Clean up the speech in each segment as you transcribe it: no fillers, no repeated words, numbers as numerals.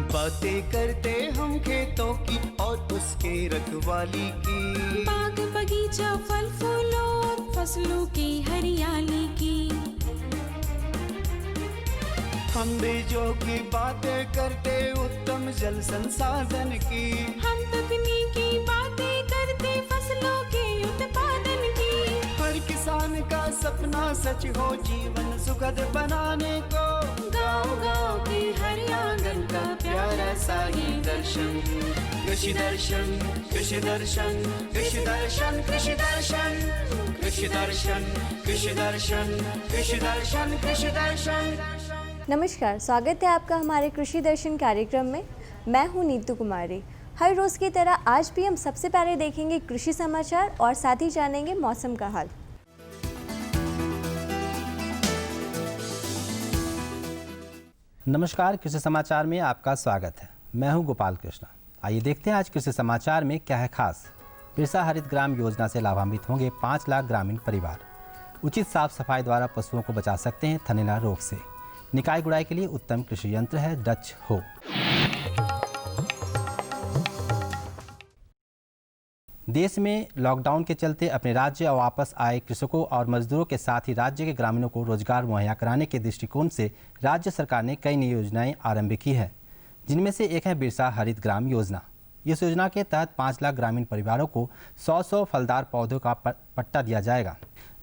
बातें करते हम खेतों की और उसके रखवाली की, बाग बगीचा फल फूलों फसलों की हरियाली की। हम बीजों की बातें करते उत्तम जल संसाधन की, हम तकनीकी बातें करते फसलों के उत्पादन की। हर किसान का सपना सच हो जीवन सुखद बनाने को, गाँव-गाँव के हर आंगन का प्यारा सा ये दर्शन। कृषि दर्शन कृषि दर्शन कृषि दर्शन कृषि दर्शन कृषि दर्शन कृषि दर्शन कृषि दर्शन कृषि दर्शन। नमस्कार, स्वागत है आपका हमारे कृषि दर्शन कार्यक्रम में। मैं हूं नीतू कुमारी। हर रोज़ की तरह आज भी हम सबसे पहले देखेंगे कृषि समाचार और साथ ही जानेंगे मौसम का हाल। नमस्कार, कृषि समाचार में आपका स्वागत है। मैं हूं गोपाल कृष्ण। आइए देखते हैं आज कृषि समाचार में क्या है खास। बिरसा हरित ग्राम योजना से लाभान्वित होंगे 5 लाख ग्रामीण परिवार। उचित साफ सफाई द्वारा पशुओं को बचा सकते हैं थनैला रोग से। निकाय गुड़ाई के लिए उत्तम कृषि यंत्र है डच हो। देश में लॉकडाउन के चलते अपने राज्य वापस आए कृषकों और मजदूरों के साथ ही राज्य के ग्रामीणों को रोजगार मुहैया कराने के दृष्टिकोण से राज्य सरकार ने कई नई योजनाएं आरंभ की है, जिनमें से एक है बिरसा हरित ग्राम योजना। इस योजना के तहत 5 लाख ग्रामीण परिवारों को 100 फलदार पौधों का पट्टा दिया जाएगा,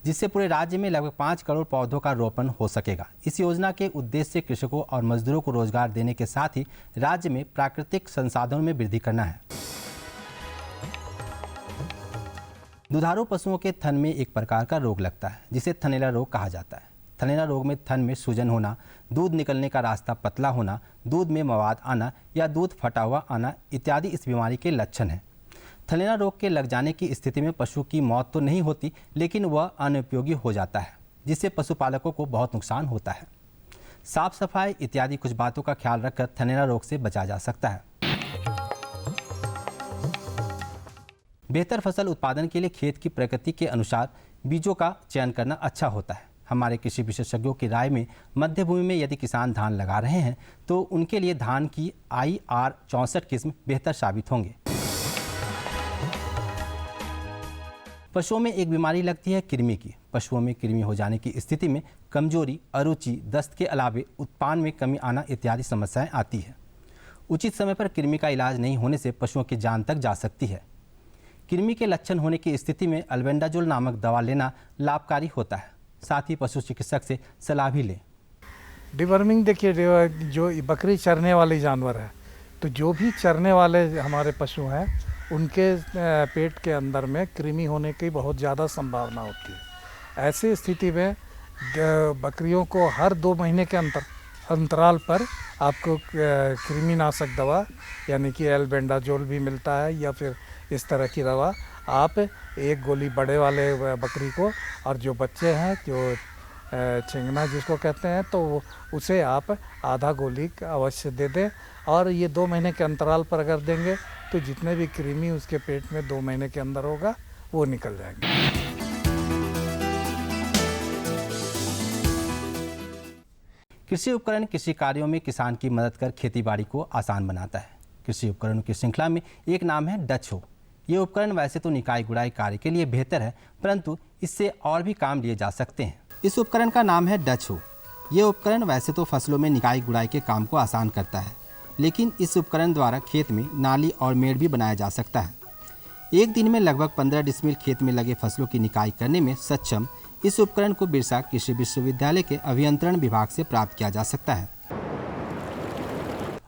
जिससे पूरे राज्य में लगभग 5 करोड़ पौधों का रोपण हो सकेगा। इस योजना के उद्देश्य से कृषकों और मजदूरों को रोजगार देने के साथ ही राज्य में प्राकृतिक संसाधनों में वृद्धि करना है। दुधारू पशुओं के थन में एक प्रकार का रोग लगता है, जिसे थनैला रोग कहा जाता है। थनैला रोग में थन में सूजन होना, दूध निकलने का रास्ता पतला होना, दूध में मवाद आना या दूध फटा हुआ आना इत्यादि इस बीमारी के लक्षण हैं। थनैला रोग के लग जाने की स्थिति में पशु की मौत तो नहीं होती, लेकिन वह अनुपयोगी हो जाता है, जिससे पशुपालकों को बहुत नुकसान होता है। साफ सफाई इत्यादि कुछ बातों का ख्याल रखकर थनैला रोग से बचा जा सकता है। बेहतर फसल उत्पादन के लिए खेत की प्रकृति के अनुसार बीजों का चयन करना अच्छा होता है। हमारे कृषि विशेषज्ञों की राय में मध्य भूमि में यदि किसान धान लगा रहे हैं तो उनके लिए धान की IR 64 किस्म बेहतर साबित होंगे। पशुओं में एक बीमारी लगती है कृमि की। पशुओं में कृमि हो जाने की स्थिति में कमजोरी, अरुचि, दस्त के अलावे उत्पादन में कमी आना इत्यादि समस्याएं आती है। उचित समय पर कृमि का इलाज नहीं होने से पशुओं की जान तक जा सकती है। कृमि के लक्षण होने की स्थिति में अल्बेंडाजोल नामक दवा लेना लाभकारी होता है। साथ ही पशु चिकित्सक से सलाह भी लें। डिवर्मिंग देखिए, जो बकरी चरने वाले जानवर है, तो जो भी चरने वाले हमारे पशु हैं उनके पेट के अंदर में कृमि होने की बहुत ज़्यादा संभावना होती है। ऐसी स्थिति में बकरियों को हर 2 महीने के अंतराल पर आपको कृमिनाशक दवा यानी कि एल्बेंडाजोल भी मिलता है, या फिर इस तरह की दवा आप एक गोली बड़े वाले बकरी को, और जो बच्चे हैं जो चिंगना जिसको कहते हैं, तो उसे आप आधा गोली अवश्य दे दें। और ये 2 महीने के अंतराल पर अगर देंगे तो जितने भी कृमि उसके पेट में 2 महीने के अंदर होगा वो निकल जाएंगे। कृषि उपकरण कृषि कार्यों में किसान की मदद कर खेतीबाड़ी को आसान बनाता है। कृषि उपकरणों की श्रृंखला में एक नाम है डच हो। ये उपकरण वैसे तो निकाय गुड़ाई कार्य के लिए बेहतर है, परंतु इससे और भी काम लिए जा सकते हैं। इस उपकरण का नाम है डच हो। ये उपकरण वैसे तो फसलों में निकाय गुड़ाई के काम को आसान करता है, लेकिन इस उपकरण द्वारा खेत में नाली और मेड़ भी बनाया जा सकता है। एक दिन में लगभग 15 डिसमिल खेत में लगे फसलों की निकाई करने में सक्षम इस उपकरण को बिरसा कृषि विश्वविद्यालय के अभियंत्रण विभाग से प्राप्त किया जा सकता है।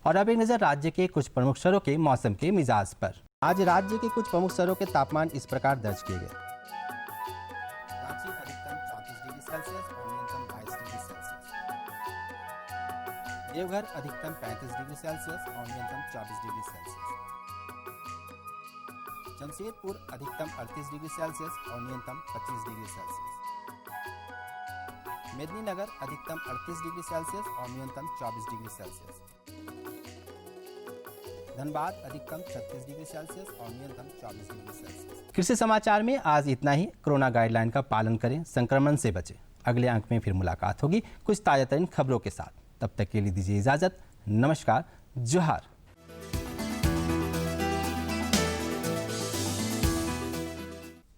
और अब एक नजर राज्य के कुछ प्रमुख शहरों के मौसम के मिजाज पर। आज राज्य के कुछ प्रमुख शहरों के तापमान इस प्रकार दर्ज किए गए। रांची अधिकतम 34 डिग्री सेल्सियस और न्यूनतम 22 डिग्री सेल्सियस। देवघर अधिकतम 35 डिग्री सेल्सियस और न्यूनतम 24 डिग्री सेल्सियस। जमशेदपुर अधिकतम 38 डिग्री सेल्सियस और न्यूनतम 25 डिग्री सेल्सियस। मेदिनीनगर अधिकतम 38 डिग्री सेल्सियस और न्यूनतम 24 डिग्री सेल्सियस। धनबाद अधिकतम 36 डिग्री सेल्सियस और न्यूनतम 24 डिग्री सेल्सियस। कृषि समाचार में आज इतना ही। कोरोना गाइडलाइन का पालन करें, संक्रमण से बचें। अगले अंक में फिर मुलाकात होगी कुछ ताजा तरीन खबरों के साथ। तब तक के लिए दीजिए इजाजत। नमस्कार। जोहार।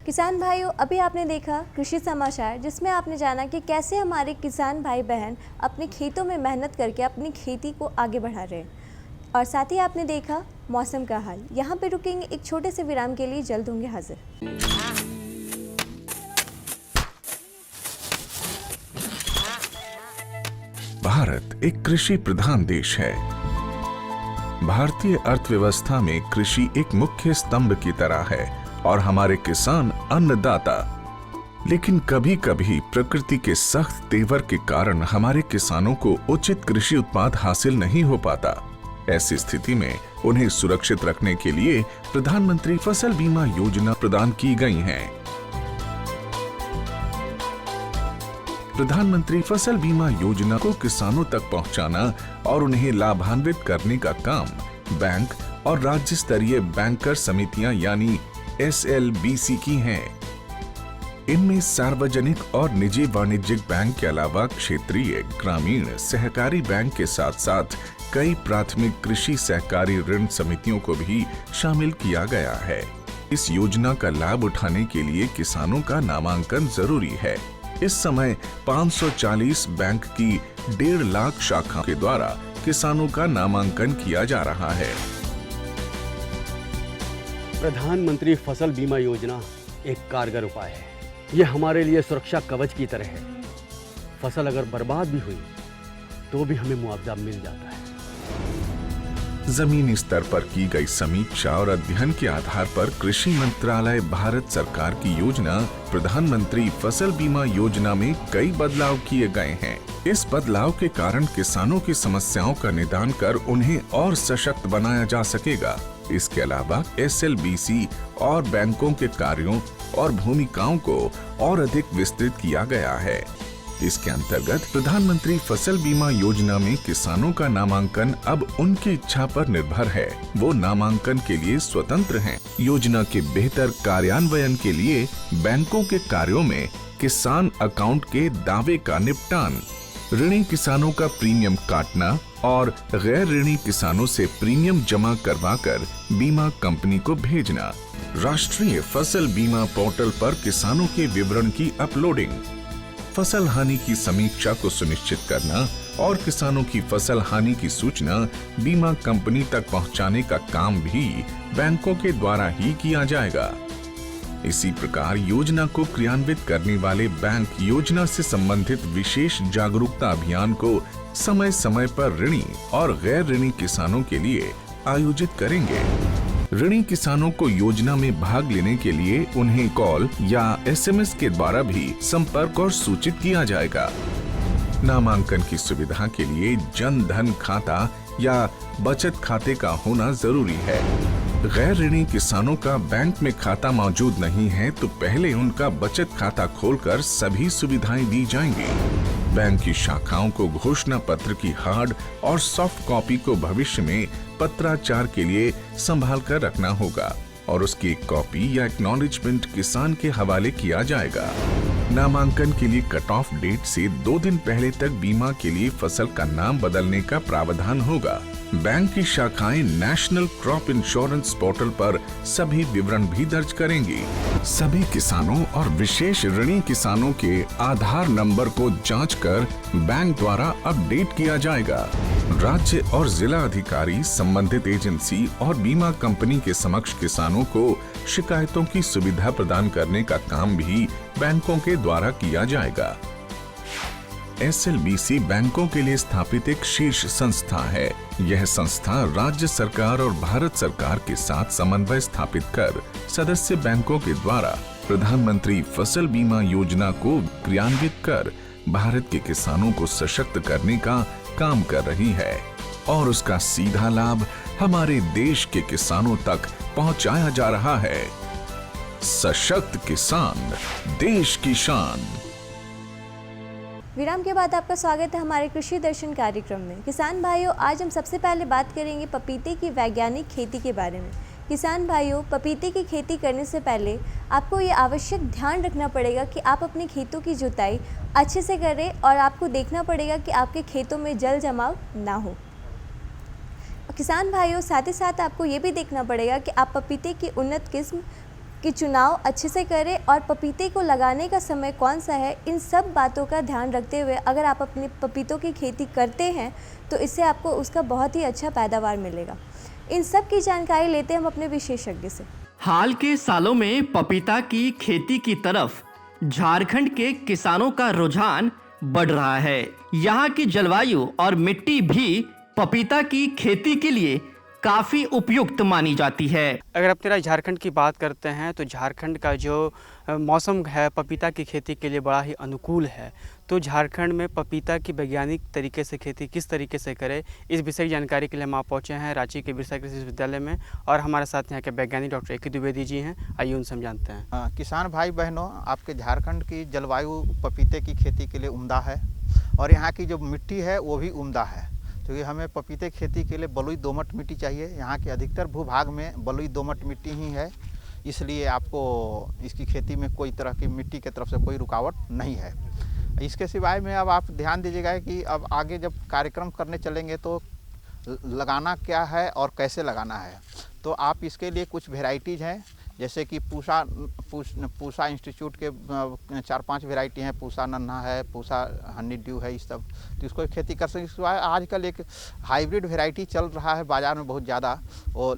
किसान भाइयों, अभी आपने देखा कृषि समाचार, जिसमें आपने जाना कि कैसे हमारे किसान भाई बहन अपने खेतों में मेहनत करके अपनी खेती को आगे बढ़ा रहे हैं। और साथ ही आपने देखा मौसम का हाल। यहाँ पे रुकेंगे एक छोटे से विराम के लिए, जल्द होंगे हाजिर। भारत एक कृषि प्रधान देश है। भारतीय अर्थव्यवस्था में कृषि एक मुख्य स्तंभ की तरह है और हमारे किसान अन्नदाता। लेकिन कभी कभी प्रकृति के सख्त तेवर के कारण हमारे किसानों को उचित कृषि उत्पाद हासिल नहीं हो पाता। ऐसी स्थिति में उन्हें सुरक्षित रखने के लिए प्रधानमंत्री फसल बीमा योजना प्रदान की गई है। प्रधानमंत्री फसल बीमा योजना को किसानों तक पहुंचाना और उन्हें लाभान्वित करने का काम बैंक और राज्य स्तरीय बैंकर समितियां यानी SLBC की हैं। इनमें सार्वजनिक और निजी वाणिज्यिक बैंक के अलावा क्षेत्रीय, ग्रामीण, सहकारी बैंक के साथ साथ कई प्राथमिक कृषि सहकारी ऋण समितियों को भी शामिल किया गया है। इस योजना का लाभ उठाने के लिए किसानों का नामांकन जरूरी है। इस समय 540 बैंक की 1.5 लाख शाखाओं के द्वारा किसानों का नामांकन किया जा रहा है। प्रधानमंत्री फसल बीमा योजना एक कारगर उपाय है। यह हमारे लिए सुरक्षा कवच की तरह है। फसल अगर बर्बाद भी हुई तो भी हमें मुआवजा मिल जाता है। जमीनी स्तर पर की गई समीक्षा और अध्ययन के आधार पर कृषि मंत्रालय भारत सरकार की योजना प्रधानमंत्री फसल बीमा योजना में कई बदलाव किए गए हैं। इस बदलाव के कारण किसानों की समस्याओं का निदान कर उन्हें और सशक्त बनाया जा सकेगा। इसके अलावा SLBC और बैंकों के कार्यों और भूमिकाओं को और अधिक विस्तृत किया गया है। इसके अंतर्गत प्रधानमंत्री फसल बीमा योजना में किसानों का नामांकन अब उनकी इच्छा पर निर्भर है। वो नामांकन के लिए स्वतंत्र हैं। योजना के बेहतर कार्यान्वयन के लिए बैंकों के कार्यों में किसान अकाउंट के दावे का निपटान, ऋणी किसानों का प्रीमियम काटना और गैर ऋणी किसानों से प्रीमियम जमा करवाकर बीमा कंपनी को भेजना, राष्ट्रीय फसल बीमा पोर्टल पर किसानों के विवरण की अपलोडिंग, फसल हानि की समीक्षा को सुनिश्चित करना और किसानों की फसल हानि की सूचना बीमा कंपनी तक पहुंचाने का काम भी बैंकों के द्वारा ही किया जाएगा। इसी प्रकार योजना को क्रियान्वित करने वाले बैंक योजना से संबंधित विशेष जागरूकता अभियान को समय समय पर ऋणी और गैर ऋणी किसानों के लिए आयोजित करेंगे। ऋणी किसानों को योजना में भाग लेने के लिए उन्हें कॉल या SMS के द्वारा भी संपर्क और सूचित किया जाएगा। नामांकन की सुविधा के लिए जन धन खाता या बचत खाते का होना जरूरी है। गैर ऋणी किसानों का बैंक में खाता मौजूद नहीं है तो पहले उनका बचत खाता खोलकर सभी सुविधाएं दी जाएंगी। बैंक की शाखाओं को घोषणा पत्र की हार्ड और सॉफ्ट कॉपी को भविष्य में पत्राचार के लिए संभाल कर रखना होगा और उसकी एक कॉपी या एक्नॉलेजमेंट किसान के हवाले किया जाएगा। नामांकन के लिए कट ऑफ डेट से 2 दिन पहले तक बीमा के लिए फसल का नाम बदलने का प्रावधान होगा। बैंक की शाखाएं नेशनल क्रॉप इंश्योरेंस पोर्टल पर सभी विवरण भी दर्ज करेंगी। सभी किसानों और विशेष ऋणी किसानों के आधार नंबर को जांचकर बैंक द्वारा अपडेट किया जाएगा। राज्य और जिला अधिकारी, संबंधित एजेंसी और बीमा कंपनी के समक्ष किसानों को शिकायतों की सुविधा प्रदान करने का काम भी बैंकों के द्वारा किया जाएगा। SLBC बैंकों के लिए स्थापित एक शीर्ष संस्था है। यह संस्था राज्य सरकार और भारत सरकार के साथ समन्वय स्थापित कर सदस्य बैंकों के द्वारा प्रधानमंत्री फसल बीमा योजना को क्रियान्वित कर भारत के किसानों को सशक्त करने का काम कर रही है और उसका सीधा लाभ हमारे देश के किसानों तक पहुंचाया जा रहा है। सशक्त किसान, देश की शान। विराम के बाद आपका स्वागत है हमारे कृषि दर्शन कार्यक्रम में। किसान भाइयों, आज हम सबसे पहले बात करेंगे पपीते की वैज्ञानिक खेती के बारे में। किसान भाइयों, पपीते की खेती करने से पहले आपको ये आवश्यक ध्यान रखना पड़ेगा कि आप अपने खेतों की जुताई अच्छे से करें और आपको देखना पड़ेगा कि आपके खेतों में जल जमाव ना हो। किसान भाइयों, साथ ही साथ आपको ये भी देखना पड़ेगा कि आप पपीते की उन्नत किस्म की चुनाव अच्छे से करें और पपीते को लगाने का समय कौन सा है, इन सब बातों का ध्यान रखते हुए अगर आप अपने पपीतों की खेती करते हैं तो इससे आपको उसका बहुत ही अच्छा पैदावार मिलेगा। इन सब की जानकारी लेते हैं हम अपने विशेषज्ञ से। हाल के सालों में पपीता की खेती की तरफ झारखंड के किसानों का रुझान बढ़ रहा है। यहाँ की जलवायु और मिट्टी भी पपीता की खेती के लिए काफ़ी उपयुक्त मानी जाती है। अगर आप झारखंड की बात करते हैं तो झारखंड का जो मौसम है पपीता की खेती के लिए बड़ा ही अनुकूल है। तो झारखंड में पपीता की वैज्ञानिक तरीके से खेती किस तरीके से करें, इस विषय की जानकारी के लिए हम आप पहुँचे हैं रांची के बिरसा कृषि विश्वविद्यालय में और हमारे साथ यहाँ के वैज्ञानिक डॉक्टर ए.के. द्विवेदी जी हैं। आइए उनसे हम जानते हैं। किसान भाई बहनों, आपके झारखंड की जलवायु पपीते की खेती के लिए उम्दा है और यहाँ की जो मिट्टी है वो भी उम्दा है, क्योंकि हमें पपीते खेती के लिए बलुई दोमट मिट्टी चाहिए। यहाँ के अधिकतर भूभाग में बलुई दोमट मिट्टी ही है, इसलिए आपको इसकी खेती में कोई तरह की मिट्टी की तरफ से कोई रुकावट नहीं है। इसके सिवाय में अब आप ध्यान दीजिएगा कि अब आगे जब कार्यक्रम करने चलेंगे तो लगाना क्या है और कैसे लगाना है। तो आप इसके लिए कुछ वेराइटीज़ हैं, जैसे कि पूसा इंस्टीट्यूट के 4-5 वेराइटी हैं। पूसा नन्हा है, पूसा हनी ड्यू है, इस सब तो इसको खेती कर सकते। इसके बाद आजकल एक हाइब्रिड वेराइटी चल रहा है बाज़ार में बहुत ज़्यादा, वो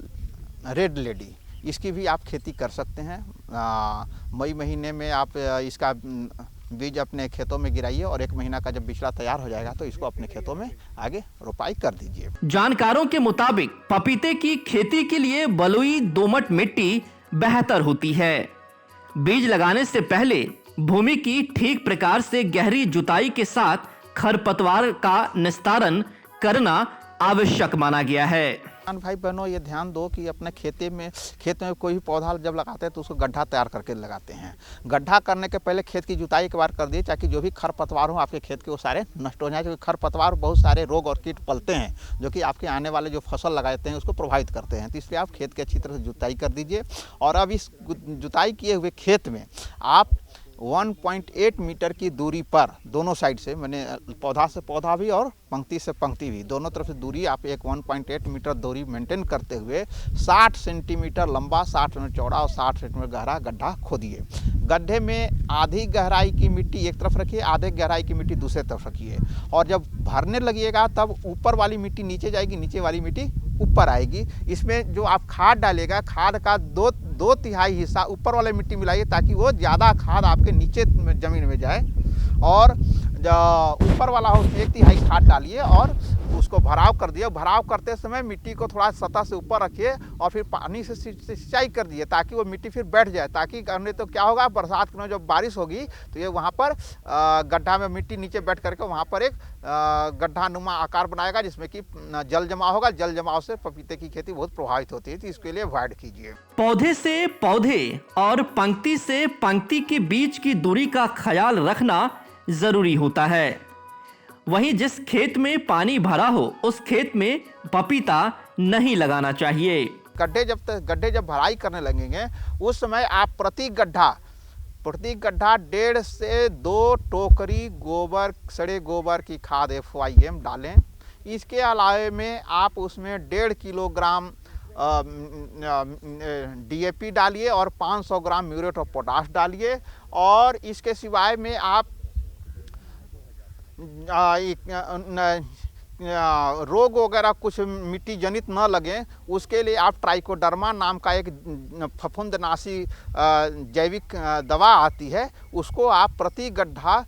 रेड लेडी, इसकी भी आप खेती कर सकते हैं। मई महीने में आप इसका बीज अपने खेतों में गिराइए और 1 महीना का जब बिचड़ा तैयार हो जाएगा तो इसको अपने खेतों में आगे रोपाई कर दीजिए। जानकारों के मुताबिक पपीते की खेती के लिए बलुई दोमट मिट्टी बेहतर होती है। बीज लगाने से पहले भूमि की ठीक प्रकार से गहरी जुताई के साथ खरपतवार का निस्तारण करना आवश्यक माना गया है। किसान भाई बहनों, ये ध्यान दो कि अपने खेत में कोई भी पौधा जब लगाते हैं तो उसको गड्ढा तैयार करके लगाते हैं। गड्ढा करने के पहले खेत की जुताई एक बार कर दिए, ताकि जो भी खरपतवार हो आपके खेत के वो सारे नष्ट हो जाए, क्योंकि खरपतवार बहुत सारे रोग और कीट पलते हैं जो कि आपके आने वाले जो फसल लगाते हैं उसको प्रभावित करते हैं। तो इसलिए आप खेत की अच्छी तरह से जुताई कर दीजिए और अब इस जुताई किए हुए खेत में आप 1.8 मीटर की दूरी पर दोनों साइड से, मैंने पौधा से पौधा भी और पंक्ति से पंक्ति भी, दोनों तरफ से दूरी आप एक 1.8 मीटर दूरी मेंटेन करते हुए 60 सेंटीमीटर लंबा, 60 सेंटीमीटर चौड़ा और 60 सेंटीमीटर गहरा गड्ढा खोदिए। गड्ढे में आधी गहराई की मिट्टी एक तरफ रखिए, आधे गहराई की मिट्टी दूसरे तरफ रखिए और जब भरने लगिएगा तब ऊपर वाली मिट्टी नीचे जाएगी, नीचे वाली मिट्टी ऊपर आएगी। इसमें जो आप खाद डालेगा, खाद का दो तिहाई हिस्सा ऊपर वाले मिट्टी मिलाइए ताकि वो ज़्यादा खाद आपके नीचे ज़मीन में जाए और ऊपर वाला हो उसमें 1/3 खाद डालिए और उसको भराव कर दिए। भराव करते समय मिट्टी को थोड़ा सतह से ऊपर रखिए और फिर पानी से सिंचाई कर दिए ताकि वो मिट्टी फिर बैठ जाए, ताकि करने तो क्या होगा, बरसात के जब बारिश होगी तो ये वहाँ पर गड्ढा में मिट्टी नीचे बैठ करके वहाँ पर एक गड्ढा नुमा आकार बनाएगा जिसमें कि जल जमा होगा। जल जमाव से पपीते की खेती बहुत प्रभावित होती है, तो इसके लिए अवॉइड कीजिए। पौधे से पौधे और पंक्ति से पंक्ति के बीच की दूरी का ख्याल रखना जरूरी होता है। वहीं जिस खेत में पानी भरा हो उस खेत में पपीता नहीं लगाना चाहिए। गड्ढे जब भराई करने लगेंगे उस समय आप प्रति गड्ढा 1.5 से 2 टोकरी सड़े गोबर की खाद FYM डालें। इसके अलावे में आप उसमें 1.5 किलोग्राम DAP डालिए और 500 ग्राम म्यूरेट ऑफ पोटाश डालिए। और इसके सिवाय में आप रोग वगैरह कुछ मिट्टी जनित न लगे उसके लिए आप ट्राइकोडर्मा नाम का एक फफूंदनाशी जैविक दवा आती है, उसको आप प्रति गड्ढा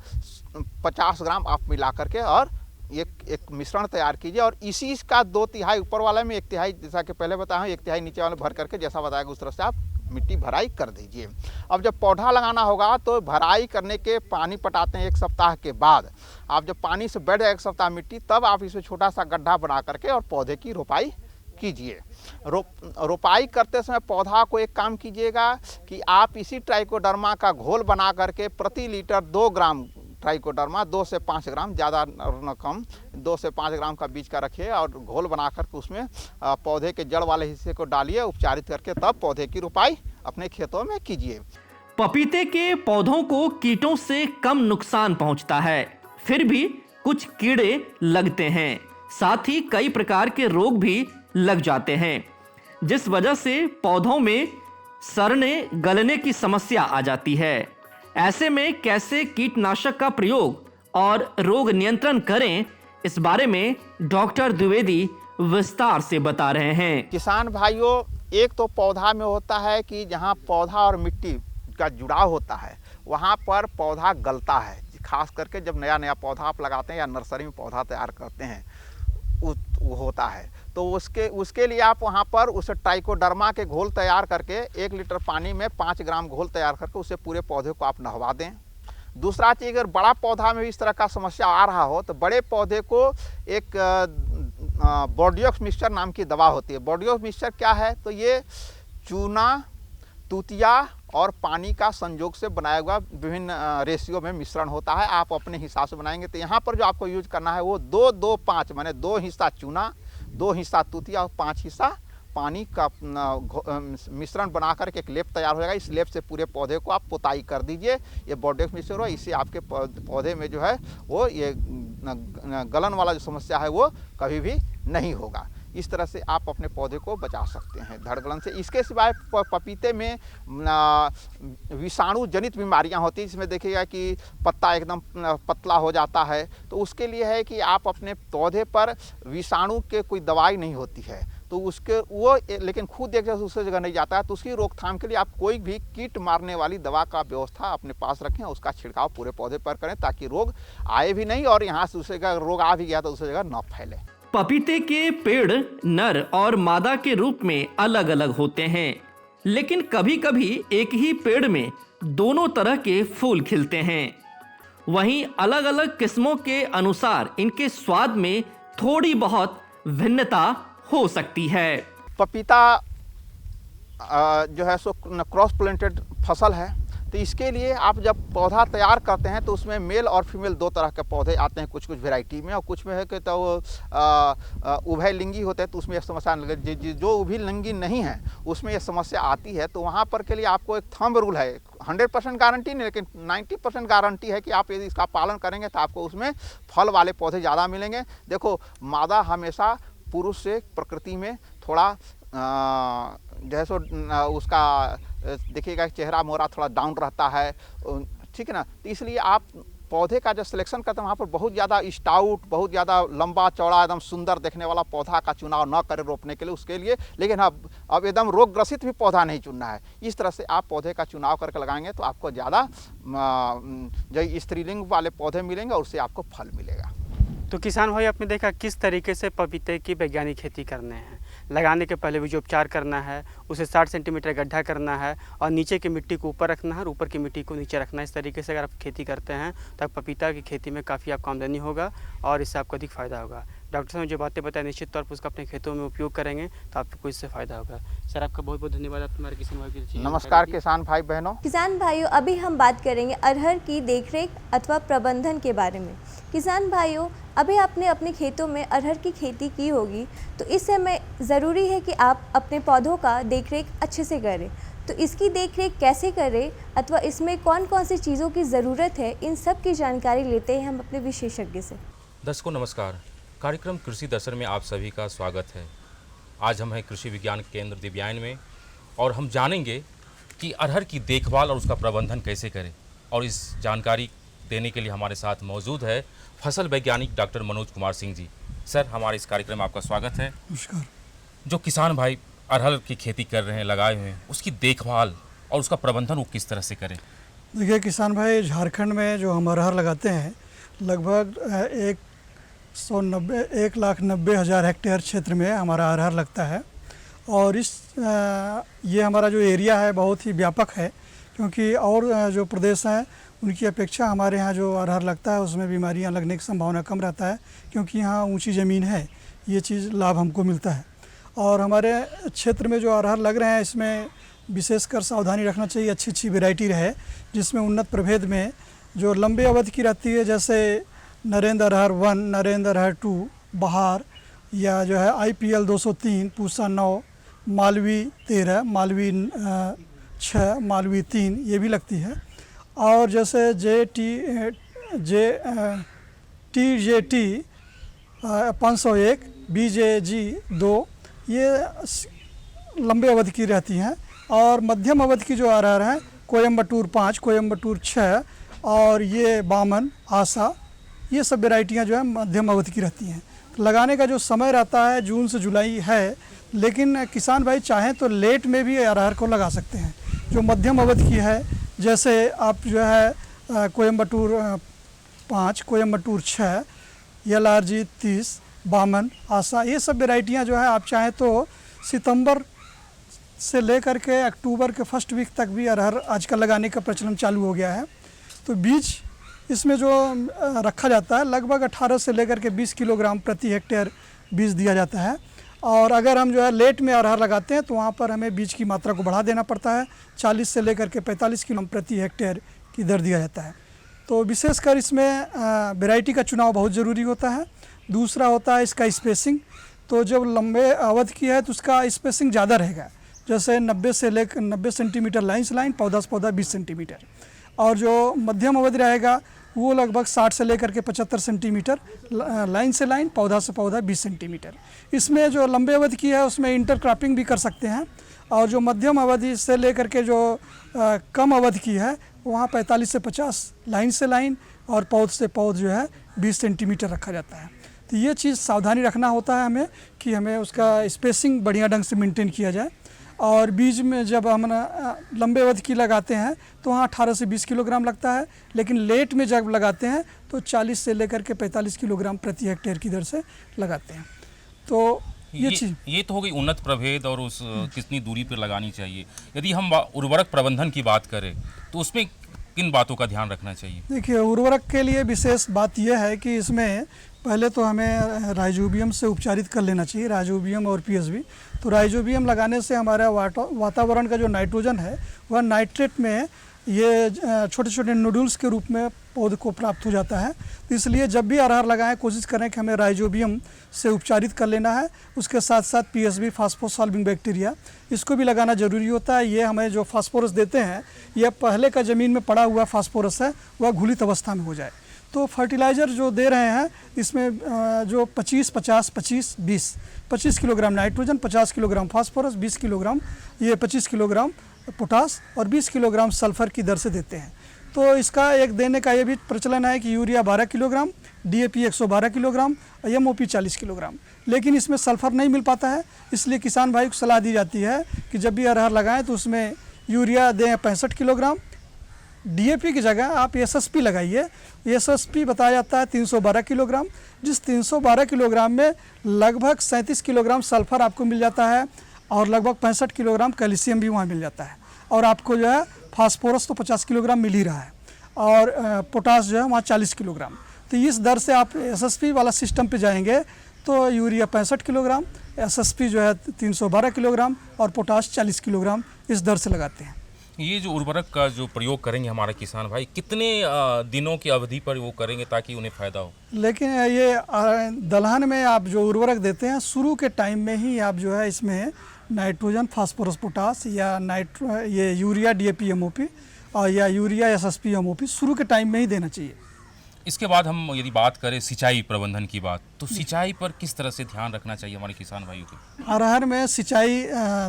50 ग्राम आप मिला करके और एक मिश्रण तैयार कीजिए और इसी का 2/3 ऊपर वाले में 1/3, जैसा कि पहले बताया हूँ, 1/3 नीचे वाले भर करके जैसा बताया उस तरह से आप मिट्टी भराई कर दीजिए। अब जब पौधा लगाना होगा तो भराई करने के पानी पटाते हैं 1 सप्ताह के बाद। आप जब पानी से बैठ जाए 1 सप्ताह मिट्टी, तब आप इसमें छोटा सा गड्ढा बना करके और पौधे की रोपाई कीजिए। रोपाई करते समय पौधा को एक काम कीजिएगा कि आप इसी ट्राइकोडर्मा का घोल बना करके प्रति लीटर 2 ग्राम ट्राइकोडर्मा, 2 से 5 ग्राम, ज़्यादा न कम, 2 से 5 ग्राम का बीज का रखिए और घोल बना करके उसमें पौधे के जड़ वाले हिस्से को डालिए, उपचारित करके तब पौधे की रोपाई अपने खेतों में कीजिए। पपीते के पौधों को कीटों से कम नुकसान पहुंचता है, फिर भी कुछ कीड़े लगते हैं। साथ ही कई प्रकार के रोग भी लग जाते हैं, जिस वजह से पौधों में सड़ने गलने की समस्या आ जाती है। ऐसे में कैसे कीटनाशक का प्रयोग और रोग नियंत्रण करें, इस बारे में डॉक्टर द्विवेदी विस्तार से बता रहे हैं। किसान भाइयों, एक तो पौधा में होता है कि जहाँ पौधा और मिट्टी का जुड़ाव होता है वहाँ पर पौधा गलता है। खास करके जब नया नया पौधा आप लगाते हैं या नर्सरी में पौधा तैयार करते हैं वो होता है, तो उसके लिए आप वहाँ पर उसे ट्राइकोडर्मा के घोल तैयार करके 1 लीटर पानी में 5 ग्राम घोल तैयार करके उससे पूरे पौधे को आप नहवा दें। दूसरा चीज़, अगर बड़ा पौधा में भी इस तरह का समस्या आ रहा हो तो बड़े पौधे को एक बोर्डियोक्स मिक्सचर नाम की दवा होती है। बोर्डियोक्स मिक्सचर क्या है? तो ये चूना, तूतिया और पानी का संयोग से बनाया हुआ विभिन्न रेशियो में मिश्रण होता है। आप अपने हिसाब से बनाएंगे। तो यहाँ पर जो आपको यूज करना है वो 2-2-5 माने 2 हिस्सा चूना, 2 हिस्सा तूतिया और 5 हिस्सा पानी का मिश्रण बनाकर के एक लेप तैयार हो जाएगा। इस लेप से पूरे पौधे को आप पुताई कर दीजिए। ये बोर्डियोक्स मिक्सचर हो, इससे आपके पौधे में जो है वो ये गलन वाला जो समस्या है वो कभी भी नहीं होगा। इस तरह से आप अपने पौधे को बचा सकते हैं धड़ गलन से। इसके सिवाय पपीते में विषाणु जनित बीमारियां होती हैं, जिसमें देखिएगा कि पत्ता एकदम पतला हो जाता है। तो उसके लिए है कि आप अपने पौधे पर विषाणु के कोई दवाई नहीं होती है तो उसके वो लेकिन खुद एक जगह दूसरी जगह नहीं जाता है, तो उसकी रोकथाम के लिए आप कोई भी कीट मारने वाली दवा का व्यवस्था अपने पास रखें, उसका छिड़काव पूरे पौधे पर करें ताकि रोग आए भी नहीं और यहाँ से दूसरी जगह रोग आ भी गया तो दूसरी जगह न फैले। पपीते के पेड़ नर और मादा के रूप में अलग अलग होते हैं, लेकिन कभी कभी एक ही पेड़ में दोनों तरह के फूल खिलते हैं। वहीं अलग अलग किस्मों के अनुसार इनके स्वाद में थोड़ी बहुत भिन्नता हो सकती है। पपीता जो है सो क्रॉस प्लांटेड फसल है, तो इसके लिए आप जब पौधा तैयार करते हैं तो उसमें मेल और फीमेल 2 तरह के पौधे आते हैं कुछ वैरायटी में, और कुछ में है कि तो उभयलिंगी होते हैं तो उसमें यह समस्या जो उभयलिंगी नहीं है उसमें यह समस्या आती है। तो वहाँ पर के लिए आपको एक थंब रूल है, 100% गारंटी नहीं लेकिन 90% गारंटी है कि आप यदि इसका पालन करेंगे तो आपको उसमें फल वाले पौधे ज़्यादा मिलेंगे। देखो, मादा हमेशा पुरुष से प्रकृति में थोड़ा जो है सो उसका देखिएगा चेहरा मोरा थोड़ा डाउन रहता है, ठीक है ना। तो इसलिए आप पौधे का जो सिलेक्शन करते हैं वहाँ पर बहुत ज़्यादा स्टाउट, बहुत ज़्यादा लंबा चौड़ा एकदम सुंदर देखने वाला पौधा का चुनाव न करें रोपने के लिए उसके लिए। लेकिन अब एकदम रोग ग्रसित भी पौधा नहीं चुनना है। इस तरह से आप पौधे का चुनाव करके लगाएंगे तो आपको ज़्यादा जो स्त्रीलिंग वाले पौधे मिलेंगे और उससे आपको फल मिलेगा। तो किसान भाई, आपने देखा किस तरीके से पपीते की वैज्ञानिक खेती करने हैं। लगाने के पहले भी जो उपचार करना है, उसे 60 सेंटीमीटर गड्ढा करना है और नीचे की मिट्टी को ऊपर रखना है और ऊपर की मिट्टी को नीचे रखना है। इस तरीके से अगर आप खेती करते हैं तो पपीता की खेती में काफ़ी आपको आमदनी होगा और इससे आपको अधिक फ़ायदा होगा। डॉक्टर साहब ने जो बातें बताया निश्चित तौर पर उसका अपने खेतों में उपयोग करेंगे तो आपको इससे फ़ायदा होगा। सर, आपका बहुत बहुत धन्यवाद। आप हमारे किसान भाई की नमस्कार किसान भाई बहनों। किसान भाइयों, अभी हम बात करेंगे अरहर की देखरेख अथवा प्रबंधन के बारे में। किसान भाइयों, अभी आपने अपने खेतों में अरहर की खेती की होगी, तो इस समय ज़रूरी है कि आप अपने पौधों का देखरेख अच्छे से करें। तो इसकी देखरेख कैसे करें अथवा इसमें कौन कौन सी चीज़ों की ज़रूरत है, इन सब की जानकारी लेते हैं हम अपने विशेषज्ञ से। दर्शकों नमस्कार, कार्यक्रम कृषि दर्शन में आप सभी का स्वागत है। आज हम हैं कृषि विज्ञान केंद्र दिव्यायन में और हम जानेंगे कि अरहर की देखभाल और उसका प्रबंधन कैसे करें। और इस जानकारी देने के लिए हमारे साथ मौजूद है फसल वैज्ञानिक डॉक्टर मनोज कुमार सिंह जी। सर, हमारे इस कार्यक्रम में आपका स्वागत है। नमस्कार। जो किसान भाई अरहर की खेती कर रहे हैं, लगाए हुए हैं, उसकी देखभाल और उसका प्रबंधन वो किस तरह से करें? देखिए किसान भाई, झारखंड में जो हम अरहर लगाते हैं लगभग 1,90,000 हेक्टेयर क्षेत्र में हमारा अरहर लगता है। और ये हमारा जो एरिया है बहुत ही व्यापक है, क्योंकि और जो प्रदेश हैं उनकी अपेक्षा हमारे यहाँ जो अरहर लगता है उसमें बीमारियाँ लगने की संभावना कम रहता है, क्योंकि यहाँ ऊंची ज़मीन है। ये चीज़ लाभ हमको मिलता है। और हमारे क्षेत्र में जो अरहर लग रहे हैं इसमें विशेषकर सावधानी रखना चाहिए, अच्छी वैरायटी रहे जिसमें उन्नत प्रभेद में जो लंबे अवधि की रहती है, जैसे नरेंद्र अरहर 1, नरेंद्र अरहर 2, बहार, या जो है IPL 203, पूसा 9, मालवी 13, मालवी 6, मालवी 3 ये भी लगती है। और जैसे TJT 501, BJG 2, ये लंबे अवधि की रहती हैं। और मध्यम अवधि की जो अरहर है कोयम्बटूर 5, कोयम्बटूर 6 और ये बामन, आशा, ये सब वेराइटियाँ जो है मध्यम अवधि की रहती हैं। तो लगाने का जो समय रहता है जून से जुलाई है, लेकिन किसान भाई चाहें तो लेट में भी अरहर को लगा सकते हैं। जो मध्यम अवधि की है, जैसे आप जो है कोयम्बटूर 5, कोयम्बटूर 6, LRG 30, बामन, आशा, ये सब वेराइटियाँ जो है आप चाहें तो सितंबर से लेकर के अक्टूबर के फर्स्ट वीक तक भी अरहर आजकल लगाने का प्रचलन चालू हो गया है। तो बीज इसमें जो रखा जाता है लगभग 18 से लेकर के 20 किलोग्राम प्रति हेक्टेयर बीज दिया जाता है। और अगर हम जो है लेट में अरहर लगाते हैं तो वहाँ पर हमें बीज की मात्रा को बढ़ा देना पड़ता है, 40 से लेकर के 45 किलो प्रति हेक्टेयर की दर दिया जाता है। तो विशेषकर इसमें वैरायटी का चुनाव बहुत ज़रूरी होता है। दूसरा होता है इसका स्पेसिंग। तो जब लंबे अवधि की है तो उसका स्पेसिंग ज़्यादा रहेगा, जैसे 90 से लेकर 90 सेंटीमीटर लाइन से लाइन, पौधा से पौधा 20 सेंटीमीटर। और जो मध्यम अवधि रहेगा वो लगभग 60 से लेकर के 75 सेंटीमीटर लाइन से लाइन, पौधा से पौधा 20 सेंटीमीटर। इसमें जो लंबे अवधि की है उसमें इंटरक्रॉपिंग भी कर सकते हैं। और जो मध्यम अवधि से लेकर के जो कम अवधि की है वहाँ 45 से 50 लाइन से लाइन और पौध से पौध जो है 20 सेंटीमीटर रखा जाता है। तो ये चीज़ सावधानी रखना होता है हमें कि हमें उसका स्पेसिंग बढ़िया ढंग से मेंटेन किया जाए। और बीज में जब हम लंबे अवधि की लगाते हैं तो वहाँ 18 से 20 किलोग्राम लगता है, लेकिन लेट में जब लगाते हैं तो 40 से लेकर के 45 किलोग्राम प्रति हेक्टेयर की दर से लगाते हैं। तो ये तो हो गई उन्नत प्रभेद और उस कितनी दूरी पर लगानी चाहिए। यदि हम उर्वरक प्रबंधन की बात करें तो उसमें किन बातों का ध्यान रखना चाहिए? देखिए, उर्वरक के लिए विशेष बात यह है कि इसमें पहले तो हमें राइजोबियम से उपचारित कर लेना चाहिए, राइजोबियम और पीएसबी। तो राइजोबियम लगाने से हमारा वातावरण का जो नाइट्रोजन है वह नाइट्रेट में ये छोटे छोटे नोडल्स के रूप में पौधे को प्राप्त हो जाता है। तो इसलिए जब भी अरहर लगाएं कोशिश करें कि हमें राइजोबियम से उपचारित कर लेना है। उसके साथ साथ पीएसबी, फास्फोसॉल्विंग बैक्टीरिया, इसको भी लगाना ज़रूरी होता है। ये हमें जो फास्फोरस देते हैं यह पहले का ज़मीन में पड़ा हुआ फास्फोरस है वह घुलित अवस्था में हो जाए। तो फर्टिलाइज़र जो दे रहे हैं इसमें जो 25 kilogram nitrogen, 50 kilogram phosphorus, 20 kilogram ये 25 किलोग्राम पोटास और 20 किलोग्राम सल्फर की दर से देते हैं। तो इसका एक देने का ये भी प्रचलन है कि यूरिया 12 किलोग्राम, DAP 112 किलोग्राम और MOP 40 किलोग्राम। लेकिन इसमें सल्फर नहीं मिल पाता है, इसलिए किसान भाई को सलाह दी जाती है कि जब भी अरहर लगाएं तो उसमें यूरिया दें 65 किलोग्राम, DAP की जगह आप SSP लगाइए। SSP बताया जाता है 312 किलोग्राम, जिस 312 किलोग्राम में लगभग 37 किलोग्राम सल्फर आपको मिल जाता है और लगभग 65 किलोग्राम कैल्शियम भी वहाँ मिल जाता है। और आपको जो है फास्फोरस तो 50 किलोग्राम मिल ही रहा है और पोटास जो है वहाँ 40 किलोग्राम। तो इस दर से आप SSP वाला सिस्टम पे जाएंगे तो यूरिया 65 किलोग्राम, SSP जो है 312 किलोग्राम और पोटास 40 किलोग्राम इस दर से लगाते हैं। ये जो उर्वरक का जो प्रयोग करेंगे हमारे किसान भाई कितने दिनों की अवधि पर वो करेंगे ताकि उन्हें फ़ायदा हो? लेकिन ये दलहन में आप जो उर्वरक देते हैं शुरू के टाइम में ही आप जो है इसमें नाइट्रोजन, फास्फोरस, पोटास या ये यूरिया DAP MOP और या यूरिया SSP MOP शुरू के टाइम में ही देना चाहिए। इसके बाद हम यदि बात करें सिंचाई प्रबंधन की बात, तो सिंचाई पर किस तरह से ध्यान रखना चाहिए हमारे किसान भाइयों को? अरहर में सिंचाई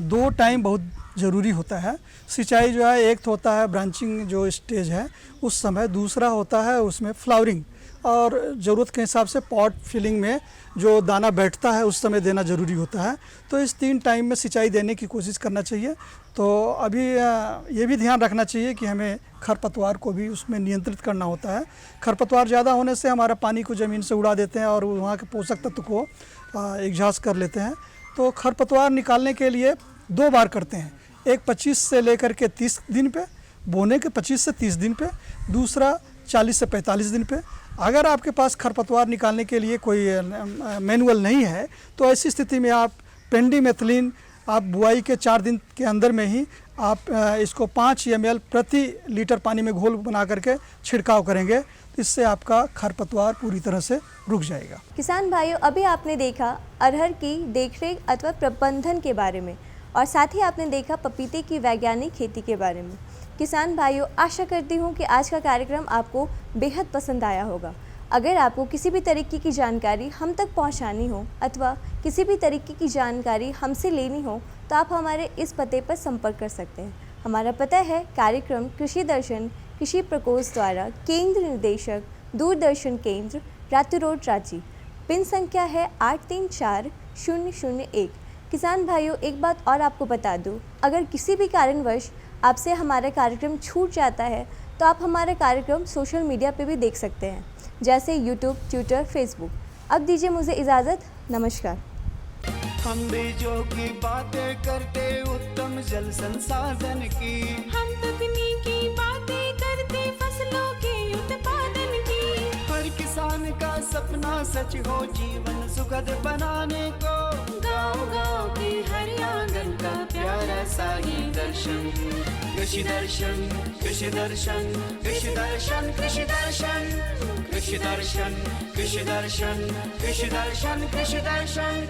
2 टाइम बहुत ज़रूरी होता है। सिंचाई जो है एक तो होता है ब्रांचिंग जो स्टेज है उस समय, दूसरा होता है उसमें फ्लावरिंग और ज़रूरत के हिसाब से पॉट फिलिंग में जो दाना बैठता है उस समय देना ज़रूरी होता है। तो इस 3 टाइम में सिंचाई देने की कोशिश करना चाहिए। तो अभी ये भी ध्यान रखना चाहिए कि हमें खरपतवार को भी उसमें नियंत्रित करना होता है। खरपतवार ज़्यादा होने से हमारा पानी को ज़मीन से उड़ा देते हैं और वहाँ के पोषक तत्व को एग्जॉस्ट कर लेते हैं। तो खरपतवार निकालने के लिए 2 बार करते हैं, एक 25 से लेकर के 30 दिन पे, बोने के 25 से 30 दिन पे, दूसरा 40 से 45 दिन पे। अगर आपके पास खरपतवार निकालने के लिए कोई मैनुअल नहीं है तो ऐसी स्थिति में आप पेंडीमेथिलीन आप बुआई के 4 दिन के अंदर में ही आप इसको 5 ml प्रति लीटर पानी में घोल बना करके छिड़काव करेंगे। इससे आपका खरपतवार पूरी तरह से रुक जाएगा। किसान भाइयों, अभी आपने देखा अरहर की देखरेख अथवा प्रबंधन के बारे में और साथ ही आपने देखा पपीते की वैज्ञानिक खेती के बारे में। किसान भाइयों, आशा करती हूँ कि आज का कार्यक्रम आपको बेहद पसंद आया होगा अगर आपको किसी भी तरीके की जानकारी हम तक पहुंचानी हो अथवा किसी भी तरीके की जानकारी हमसे लेनी हो तो आप हमारे इस पते पर संपर्क कर सकते हैं। हमारा पता है कार्यक्रम कृषि दर्शन कृषि प्रकोष्ठ द्वारा केंद्र निदेशक दूरदर्शन केंद्र रातू रोड रांची। पिन संख्या है 834001। किसान भाइयों, एक बात और आपको बता दूं, अगर किसी भी कारणवश आपसे हमारा कार्यक्रम छूट जाता है तो आप हमारा कार्यक्रम सोशल मीडिया पे भी देख सकते हैं, जैसे यूट्यूब, ट्विटर, फेसबुक। अब दीजिए मुझे इजाज़त। नमस्कार। हम बीजों की बातें करते उत्तम जल संसाधन की, हम तकनीकी बातें करते फसलों के उत्पादन की। हर किसान का सपना सच हो जीवन सुखद बनाने को, गाँव-गाँव के हर आंगन का प्यारा सा ये दर्शन। कृषि दर्शन कृषि दर्शन कृषि दर्शन कृषि दर्शन कृषि दर्शन कृषि दर्शन कृषि दर्शन कृषि दर्शन।